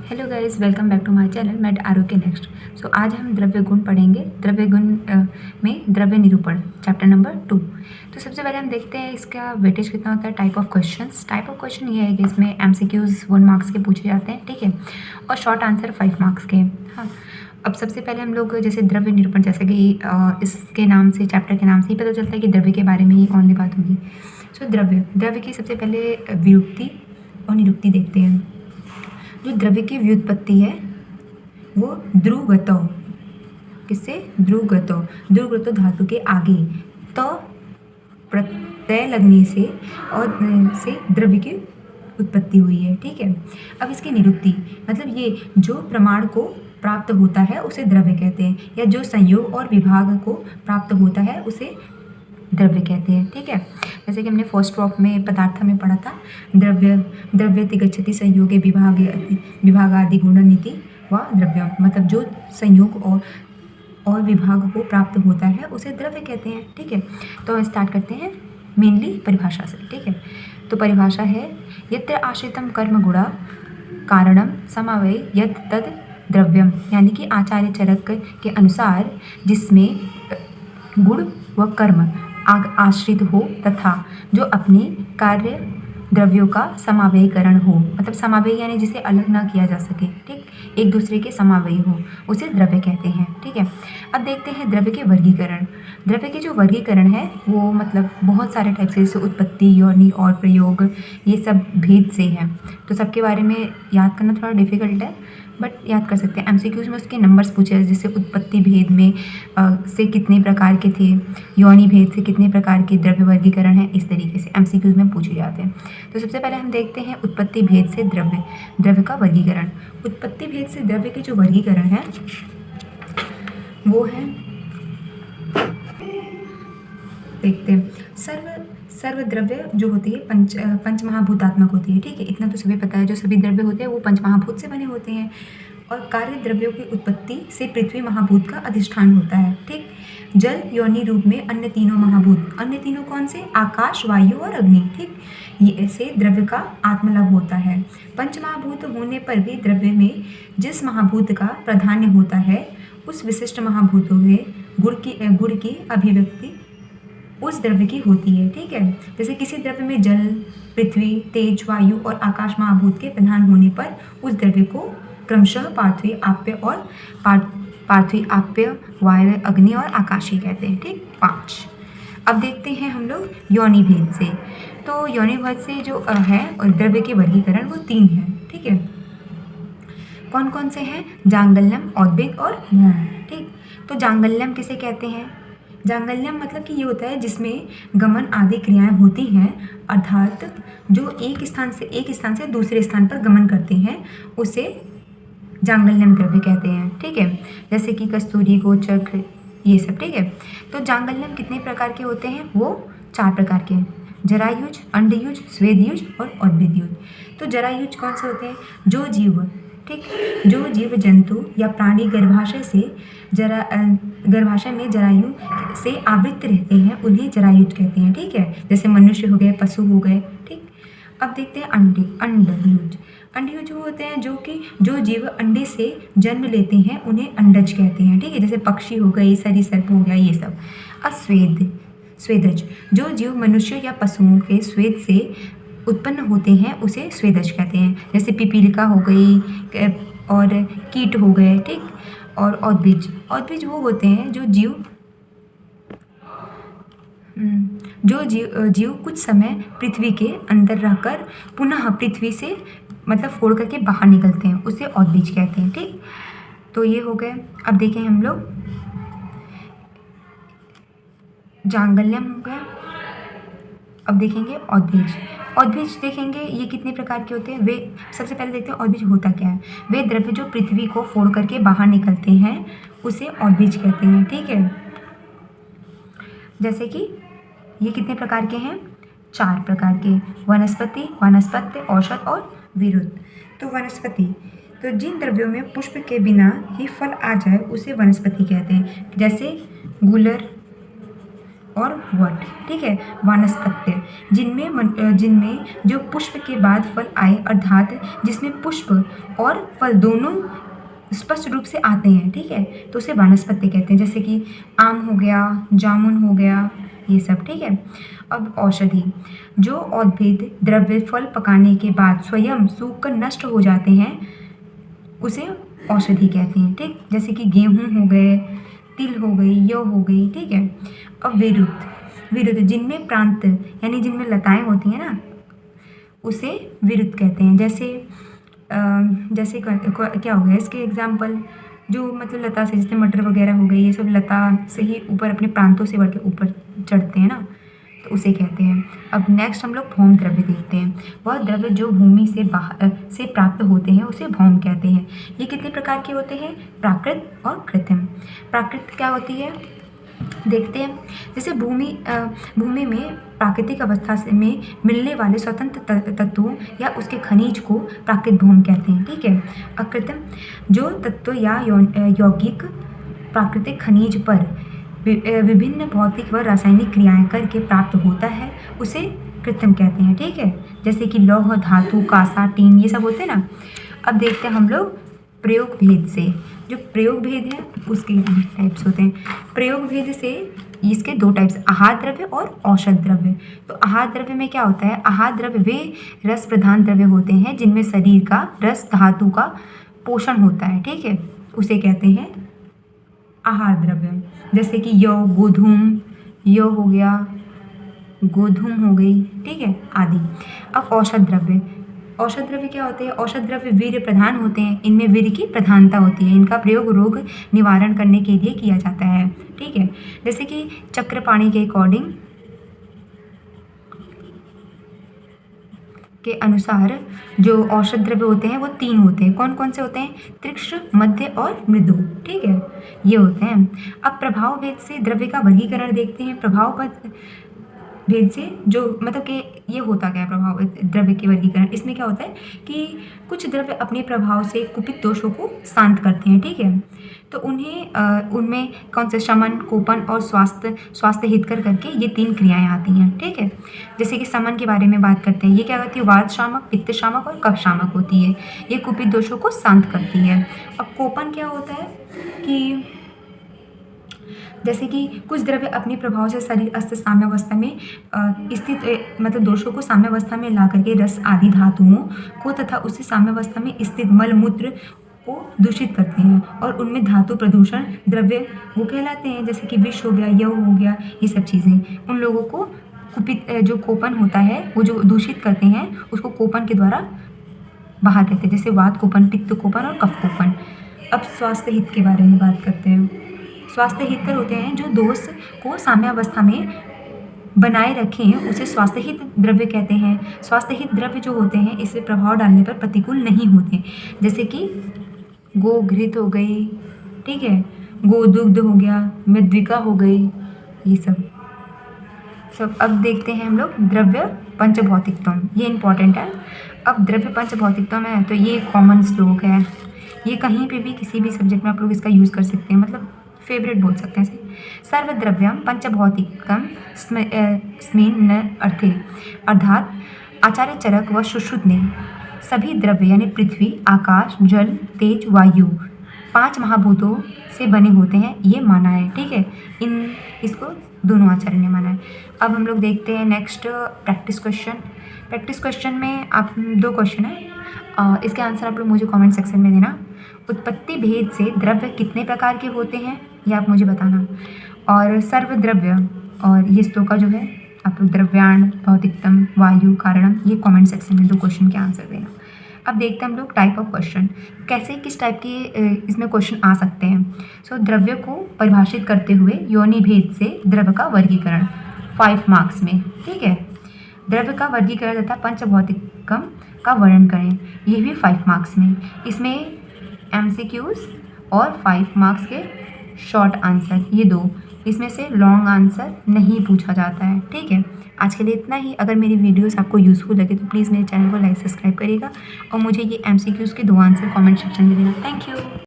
Hello guys, welcome back to my channel मेट आरोग्य next. So आज हम द्रव्य गुण पढ़ेंगे। द्रव्य गुण में द्रव्य निरूपण चैप्टर नंबर 2। तो सबसे पहले हम देखते हैं इसका वेटेज कितना होता है। टाइप ऑफ क्वेश्चन ये है कि इसमें एमसीक्यूज 1 मार्क्स के पूछे जाते हैं, ठीक है, और शॉर्ट आंसर 5 मार्क्स के। हाँ, अब सबसे पहले हम लोग जैसे द्रव्य निरूपण, जैसे कि इसके नाम से, चैप्टर के नाम से ही पता चलता है कि द्रव्य के बारे में ही ओनली बात होगी। सो द्रव्य की सबसे पहले व्युत्पत्ति और निरुक्ति देखते हैं। जो द्रव्य की व्युत्पत्ति है वो ध्रुवगतो, किससे? ध्रुवगतो धातु के आगे तो प्रत्यय लगने से और से द्रव्य की उत्पत्ति हुई है, ठीक है। अब इसकी निरुक्ति मतलब ये जो प्रमाण को प्राप्त होता है उसे द्रव्य कहते हैं, या जो संयोग और विभाग को प्राप्त होता है उसे द्रव्य कहते हैं, ठीक है। जैसे कि हमने फर्स्ट ड्रॉप में पदार्थ में पढ़ा था, द्रव्यति गच्छति संयोगे विभागादि गुणनीति व द्रव्यम, मतलब जो संयोग और विभाग को प्राप्त होता है उसे द्रव्य कहते हैं, ठीक है। तो स्टार्ट करते हैं मेनली परिभाषा से, ठीक है। तो परिभाषा है यत्र आश्रितम कर्म गुणा कारणम समावय यत् तद द्रव्यम, यानी कि आचार्य चरक के अनुसार जिसमें गुण व कर्म आश्रित हो तथा जो अपने कार्य द्रव्यों का समावेयकरण हो, मतलब समावेय यानी जिसे अलग ना किया जा सके, ठीक, एक दूसरे के समावेयी हो, उसे द्रव्य कहते हैं, ठीक है। अब देखते हैं द्रव्य के वर्गीकरण। द्रव्य के जो वर्गीकरण है वो मतलब बहुत सारे टाइप से, जैसे उत्पत्ति, योनि और प्रयोग, ये सब भेद से है। तो सबके बारे में याद करना थोड़ा डिफिकल्ट है, बट याद कर सकते हैं। एमसीक्यूज में उसके नंबर्स पूछे हैं, जैसे उत्पत्ति भेद में से कितने प्रकार के थे, योनि भेद से कितने प्रकार के द्रव्य वर्गीकरण है, इस तरीके से एमसीक्यूज में पूछे जाते हैं। तो सबसे पहले हम देखते हैं उत्पत्ति भेद से द्रव्य का वर्गीकरण। उत्पत्ति भेद से द्रव्य के जो वर्गीकरण है वो है, देखते हैं, सर्व द्रव्य जो होती है पंच महाभूतात्मक होती है, ठीक है। इतना तो सभी पता है, जो सभी द्रव्य होते हैं वो पंच महाभूत से बने होते हैं, और कार्य द्रव्यों की उत्पत्ति से पृथ्वी महाभूत का अधिष्ठान होता है, ठीक। जल योनि रूप में अन्य तीनों महाभूत, अन्य तीनों कौन से? आकाश, वायु और अग्नि, ठीक, ये से द्रव्य का आत्मलाभ होता है। पंच महाभूत होने पर भी द्रव्य में जिस महाभूत का प्राधान्य होता है उस विशिष्ट महाभूतों में गुण की अभिव्यक्ति उस द्रव्य की होती है, ठीक है। जैसे किसी द्रव्य में जल, पृथ्वी, तेज, वायु और आकाश महाभूत के प्रधान होने पर उस द्रव्य को क्रमशः पार्थिव, आप्य, वायव्य, अग्नि और आकाशीय कहते हैं, ठीक। 5। अब देखते हैं हम लोग योनि भेद से। तो योनि भेद से जो है द्रव्य के वर्गीकरण वो 3 है, ठीक है। कौन कौन से हैं? जांगल्यम, औद्भिद और मौन, ठीक। तो जांगल्यम किसे कहते हैं? जांगल्यम मतलब कि ये होता है जिसमें गमन आदि क्रियाएं होती हैं, अर्थात जो एक स्थान से दूसरे स्थान पर गमन करते हैं उसे जांगल्यम द्रव्य कहते हैं, ठीक है। जैसे कि कस्तूरी, गोचक्र, ये सब, ठीक है। तो जांगल्यम कितने प्रकार के होते हैं? वो 4 प्रकार के, जरायुज, अंडयुज, स्वेदयुज और औद्भिदयुज। तो जरायुज कौन से होते हैं? जो जीव, ठीक, जो जीव जंतु या प्राणी गर्भाशय में जरायु से आवृत रहते हैं उन्हें जरायुज कहते हैं, ठीक है। जैसे मनुष्य हो गए, पशु हो गए, ठीक। अब देखते हैं अंडयुज। अंडयुज वो होते हैं जो जीव अंडे से जन्म लेते हैं उन्हें अंडज कहते हैं, ठीक है। जैसे पक्षी हो गए, सरीसृप हो गया, ये सब। अब स्वेदज, जो जीव मनुष्य या पशुओं के स्वेद से उत्पन्न होते हैं उसे स्वेदज कहते हैं। जैसे पिपीलिका हो गई और कीट हो गए, ठीक। और औद्भिज वो होते हैं जो जीव कुछ समय पृथ्वी के अंदर रहकर पुनः पृथ्वी से मतलब फोड़ करके बाहर निकलते हैं, उसे औद्भिज कहते हैं, ठीक। तो ये हो गए। अब देखें हम लोग, जांगल्यम हो गया। अब देखेंगे औद्भिज देखेंगे ये कितने प्रकार के होते हैं। वे सबसे पहले देखते हैं औद्भिज होता क्या है। वे द्रव्य जो पृथ्वी को फोड़ करके बाहर निकलते हैं उसे औद्भिज कहते हैं, ठीक है। जैसे कि ये कितने प्रकार के हैं? 4 प्रकार के, वनस्पति, औषध और विरुद्ध। तो वनस्पति, तो जिन द्रव्यों में पुष्प के बिना ही फल आ जाए उसे वनस्पति कहते हैं। जैसे गुलर और वट, ठीक है, वानस्पत्य, जिनमें जो पुष्प के बाद फल आए, अर्थात जिसमें पुष्प और फल दोनों स्पष्ट रूप से आते हैं, ठीक है, तो उसे वानस्पत्य कहते हैं। जैसे कि आम हो गया, जामुन हो गया, ये सब, ठीक है। अब औषधि, जो औद्भिद द्रव्य फल पकाने के बाद स्वयं सूख कर नष्ट हो जाते हैं उसे औषधि कहते हैं, ठीक। जैसे कि गेहूँ हो गए, तिल हो गई, यौ हो गई, ठीक है। अब विरुद्ध, जिनमें प्रांत यानी जिनमें लताएं होती हैं ना, उसे विरुद्ध कहते हैं। जैसे क्या हो गया इसके एग्जाम्पल, जो मतलब लता से, जैसे मटर वगैरह हो गई, ये सब लता से ही ऊपर अपने प्रांतों से बढ़ के ऊपर चढ़ते हैं ना, तो उसे कहते हैं। अब नेक्स्ट हम लोग भौम द्रव्य देखते हैं। वह द्रव्य जो भूमि से बाहर से प्राप्त होते हैं उसे भौम कहते हैं। ये कितने प्रकार के होते हैं? प्राकृत और कृत्रिम। प्राकृत क्या होती है देखते हैं। जैसे भूमि में प्राकृतिक अवस्था से में मिलने वाले स्वतंत्र तत्वों या उसके खनिज को प्राकृतिक भौम कहते हैं, ठीक है। अकृत्रिम, जो तत्व या यौगिक प्राकृतिक खनिज पर विभिन्न भौतिक व रासायनिक क्रियाएं करके प्राप्त होता है उसे कृत्रिम कहते हैं, ठीक है। जैसे कि लौह, धातु, कांसा, टीन, ये सब होते हैं ना। अब देखते हैं हम लोग प्रयोग भेद से। जो प्रयोग भेद है उसके टाइप्स होते हैं। प्रयोग भेद से इसके दो टाइप्स, आहार द्रव्य और औषध द्रव्य। तो आहार द्रव्य में क्या होता है? आहार द्रव्य वे रस प्रधान द्रव्य होते हैं जिनमें शरीर का रस धातु का पोषण होता है, ठीक है, उसे कहते हैं आहार द्रव्य। जैसे कि यौ, गोधूम, यौ हो गया, गोधूम हो गई, ठीक है, आदि। अब औषध द्रव्य, औषध द्रव्य क्या होते हैं? औषध द्रव्य वीर्य प्रधान होते हैं, इनमें वीर्य की प्रधानता होती है, इनका प्रयोग रोग निवारण करने के लिए किया जाता है, ठीक है। जैसे कि चक्रपाणी के अकॉर्डिंग के अनुसार जो औषध द्रव्य होते हैं वो 3 होते हैं। कौन कौन से होते हैं? तीक्ष्ण, मध्य और मृदु, ठीक है, ये होते हैं। अब प्रभाव भेद से द्रव्य का वर्गीकरण देखते हैं। प्रभाव भेद से जो मतलब कि ये होता क्या है प्रभाव द्रव्य के वर्गीकरण, इसमें क्या होता है कि कुछ द्रव्य अपने प्रभाव से कुपित दोषों को शांत करते हैं, ठीक है, तो उनमें कौन से शमन, कोपन और स्वास्थ्य हितकर करके ये 3 क्रियाएं आती हैं, ठीक है। जैसे कि शमन के बारे में बात करते हैं, ये क्या करती है? वात शामक, पित्त शामक और कफ शामक होती है, ये कुपित दोषों को शांत करती है। अब कोपन क्या होता है कि जैसे कि कुछ द्रव्य अपने प्रभाव से शरीर अस्थ साम्यावस्था में स्थित मतलब दोषों को साम्यावस्था में ला करके रस आदि धातुओं को तथा उससे साम्यावस्था में स्थित मल मूत्र को दूषित करते हैं और उनमें धातु प्रदूषण द्रव्य वो कहलाते हैं। जैसे कि विष हो गया, यौ हो गया, ये सब चीज़ें उन लोगों को कुपित जो कोपन होता है वो जो दूषित करते हैं उसको कोपन के द्वारा बाहर करते हैं, जैसे वात कोपन, पित्त कोपन और कफ कोपन। अब स्वास्थ्य हित के बारे में बात करते हैं। स्वास्थ्य हितकर होते हैं जो दोष को साम्यावस्था में बनाए रखें उसे स्वास्थ्य हित द्रव्य कहते हैं। स्वास्थ्य हित द्रव्य जो होते हैं इससे प्रभाव डालने पर प्रतिकूल नहीं होते, जैसे कि गोघृत हो गई, ठीक है, गोदुग्ध हो गया, मृद्विका हो गई, ये सब। अब देखते हैं हम लोग द्रव्य पंचभौतिकत्व, ये इंपॉर्टेंट है। अब द्रव्य पंचभौतिकत्व में है तो ये कॉमन श्लोक है, ये कहीं पे भी किसी भी सब्जेक्ट में आप लोग इसका यूज़ कर सकते हैं, मतलब फेवरेट बोल सकते हैं इसे। सर्वद्रव्यम पंचभौतिकम स्मिन् अर्थे, अर्थात आचार्य चरक व सुश्रुत ने सभी द्रव्य यानी पृथ्वी, आकाश, जल, तेज, वायु 5 महाभूतों से बने होते हैं, ये माना है, ठीक है। इसको दोनों आचार्य ने माना है। अब हम लोग देखते हैं next practice question. Practice question में आप 2 क्वेश्चन है, इसके आंसर आप लोग मुझे कमेंट सेक्शन में देना। उत्पत्ति भेद से द्रव्य कितने प्रकार के होते हैं ये आप मुझे बताना, और सर्वद्रव्य और ये श्लोक का जो है आप लोग द्रव्याण, भौतिकतम, वायु, कारणम, ये कमेंट सेक्शन में 2 क्वेश्चन के आंसर देना। अब देखते हैं हम लोग टाइप ऑफ क्वेश्चन, कैसे किस टाइप के इसमें क्वेश्चन आ सकते हैं। सो द्रव्य को परिभाषित करते हुए योनि भेद से द्रव्य का वर्गीकरण 5 मार्क्स में, ठीक है। द्रव्य का वर्गीकरण तथा पंचभौतिकम का वर्णन करें, ये भी 5 मार्क्स में। इसमें MCQs और 5 मार्क्स के शॉर्ट आंसर, ये 2, इसमें से लॉन्ग आंसर नहीं पूछा जाता है, ठीक है। आज के लिए इतना ही। अगर मेरी वीडियोस आपको यूज़फुल लगे तो प्लीज़ मेरे चैनल को लाइक सब्सक्राइब करिएगा और मुझे ये MCQs के 2 आंसर कमेंट सेक्शन में देना। Thank you.